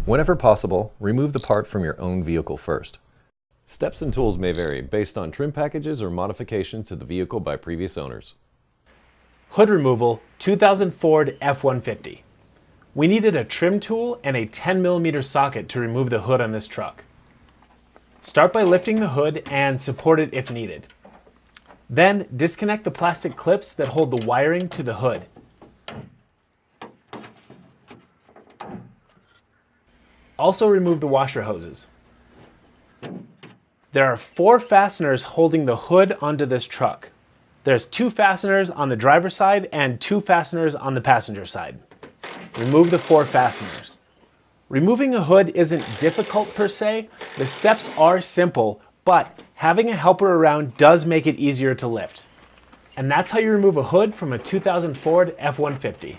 Whenever possible, remove the part from your own vehicle first. Steps and tools may vary based on trim packages or modifications to the vehicle by previous owners. Hood removal, 2000 Ford F150. We needed a trim tool and a 10mm socket to remove the hood on this truck. Start by lifting the hood and support it if needed. Then disconnect the plastic clips that hold the wiring to the hood. Also remove the washer hoses. There are 4 fasteners holding the hood onto this truck. There's 2 fasteners on the driver's side and 2 fasteners on the passenger side. Remove the 4 fasteners. Removing a hood isn't difficult per se. The steps are simple, but having a helper around does make it easier to lift. And that's how you remove a hood from a 2000 Ford F-150.